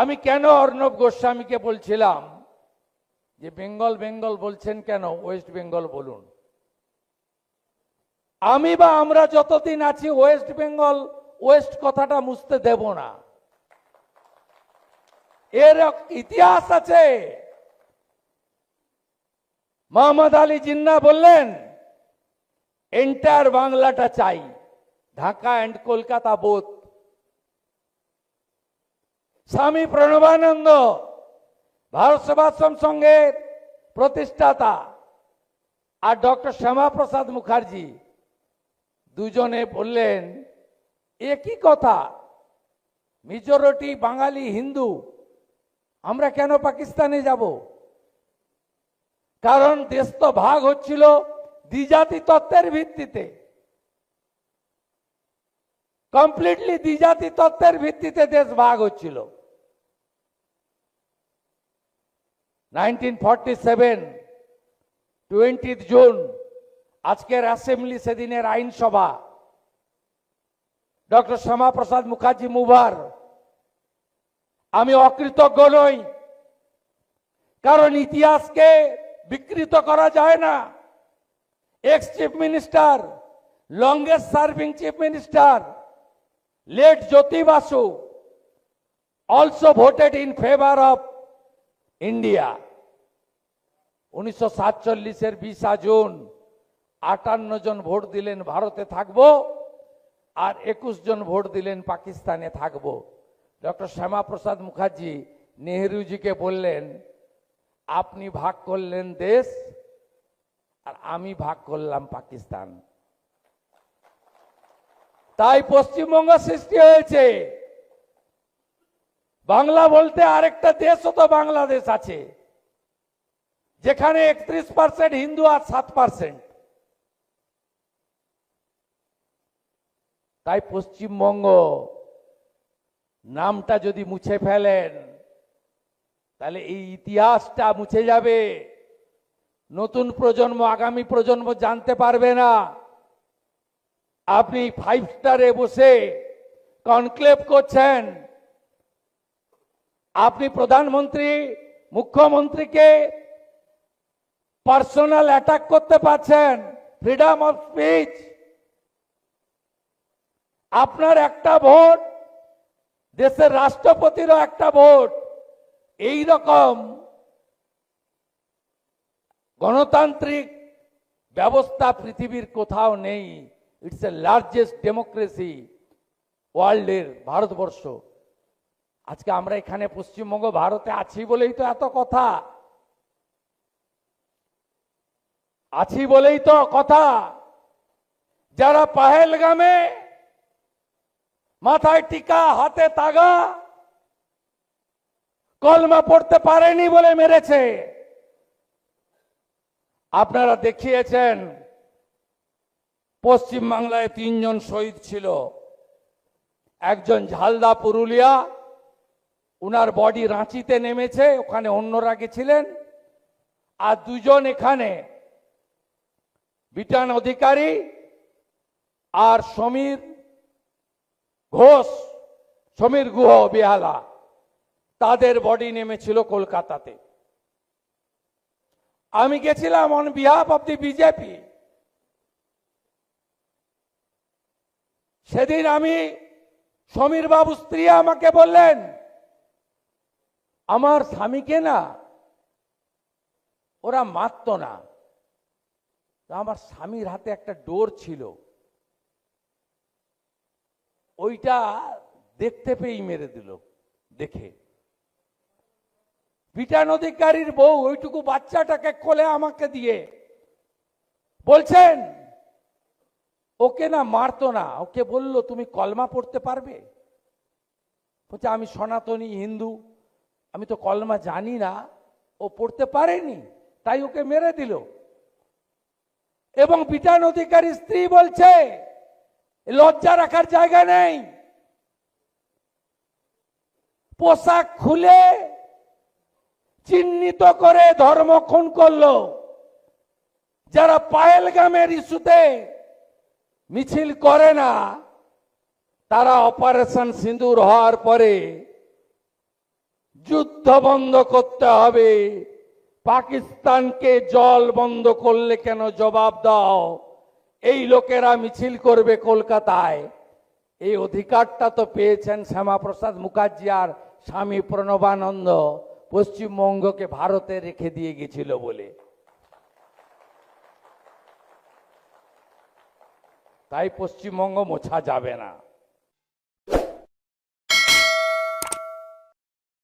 আমি কেন অর্ণব গোস্বামীকে বলছিলাম যে বেঙ্গল বেঙ্গল বলছেন কেন, ওয়েস্ট বেঙ্গল বলুন। আমি বা আমরা যতদিন আছি ওয়েস্ট বেঙ্গল ওয়েস্ট কথাটা মুছতে দেব না। এর ইতিহাস আছে। মোহাম্মদ আলী জিন্না বললেন এন্টায়ার বাংলাটা চাই, ঢাকা অ্যান্ড কলকাতা বোথ। স্বামী প্রণবানন্দ ভারত সেবাশ্রম সংঘের প্রতিষ্ঠাতা আর ডক্টর শ্যামাপ্রসাদ মুখার্জি দুজনে বললেন একই কথা, মেজরিটি বাঙালি হিন্দু, আমরা কেন পাকিস্তানে যাব? কারণ দেশ তো ভাগ হচ্ছিল দ্বিজাতি তত্ত্বের ভিত্তিতে, কমপ্লিটলি দ্বিজাতি তত্ত্বের ভিত্তিতে দেশ ভাগ হচ্ছিল। 1947 20 জুন আজকের অ্যাসেম্বলি, সেদিনের আইনসভা, ডক্টর শ্যামাপ্রসাদ মুখার্জি মুভার। আমি অকৃতজ্ঞ নই, কারণ ইতিহাসকে বিকৃত করা যায় না। X chief minister, longest serving chief minister, late Jyoti Basu also voted in favor of India. 1947 20 June 58 জন ভোট দিলেন ভারতে থাকবো, আর 21 জন ভোট দিলেন পাকিস্তানে থাকবো। ডক্টর শ্যামাপ্রসাদ মুখার্জি নেহরুজিকে বললেন আপনি ভাগ করলেন দেশ আর আমি ভাগ করলাম পাকিস্তান। তাই পশ্চিমবঙ্গ সৃষ্টি হয়েছে। বাংলা বলতে আরেকটা দেশও তো বাংলাদেশ আছে, যেখানে 31% হিন্দু আর 7%। তাই পশ্চিমবঙ্গ নামটা যদি মুছে ফেলেন তাহলে এই ইতিহাসটা মুছে যাবে। নতুন প্রজন্ম, আগামী প্রজন্ম জানতে পারবে না। আপনি 5 স্টারে বসে কনক্লেভ করছেন, আপনি প্রধানমন্ত্রী মুখ্যমন্ত্রীকে পার্সোনাল অ্যাটাক করতে পারছেন, ফ্রিডম অফ স্পিচ। আপনার একটা ভোট, দেশের রাষ্ট্রপতিরও একটা ভোট। এই রকম গণতান্ত্রিক ব্যবস্থা পৃথিবীর কোথাও নেই। ইটস এ লার্জেস্ট ডেমোক্রেসি ওয়ার্ল্ডের ভারতবর্ষ। আজকে আমরা এখানে পশ্চিমবঙ্গ ভারতে আছি বলেই তো এত কথা, আছি বলেই তো কথা। যারা পাহেলগামে মাথায় টিকা, হাতে তাগা, কলমা পড়তে পারেনি বলে মেরেছে। আপনারা দেখিয়েছেন পশ্চিম বাংলায় 3 জন শহীদ ছিল। একজন ঝালদা পুরুলিয়া, উনার বডি রাঁচিতে নেমেছে, ওখানে অন্যরা গেছিলেন। আর 2 জন এখানে, বিটান অধিকারী আর সমীর ঘোষ, সমীর গুহ বেহালা, তাদের বডি নেমেছিল কলকাতাতে। আমি গেছিলাম on behalf of the BJP. সেদিন আমি, সমীর বাবু স্ত্রী আমাকে বললেন আমার স্বামীকে না ওরা মারতো না, আমার স্বামীর হাতে একটা ডোর ছিল, ওইটা দেখতে পেয়েই মেরে দিল। দেখে বিটান অধিকারীর বউ ওইটুকু বাচ্চাটাকে কোলে আমাকে দিয়ে বলছেন ওকে না মারতো না, ওকে বলল তুমি কলমা পড়তে পারবে? বলছে আমি সনাতনী হিন্দু, আমি তো কলমা জানি না। ও পড়তে পারেনি, তাই ওকে মেরে দিল। এবং বিটান অধিকারী স্ত্রী বলছে লজ্জা রাখার জায়গা নেই, পোশাক খুলে চিহ্নিত করে ধর্ম খুন করলো। যারা পাহেলগামের ইস্যুতে মিছিল করে না, তারা অপারেশন সিঁদুর হওয়ার পরে যুদ্ধ বন্ধ করতে হবে, পাকিস্তানকে জল বন্ধ করলে কেন জবাব দাও, এই লোকেরা মিছিল করবে কলকাতায়। এই অধিকারটা তো পেয়েছেন শ্যামাপ্রসাদ মুখার্জি আর স্বামী প্রণবানন্দ পশ্চিমবঙ্গকে ভারতে রেখে দিয়ে গেছিল বলে। তাই পশ্চিমবঙ্গ মোছা যাবে না।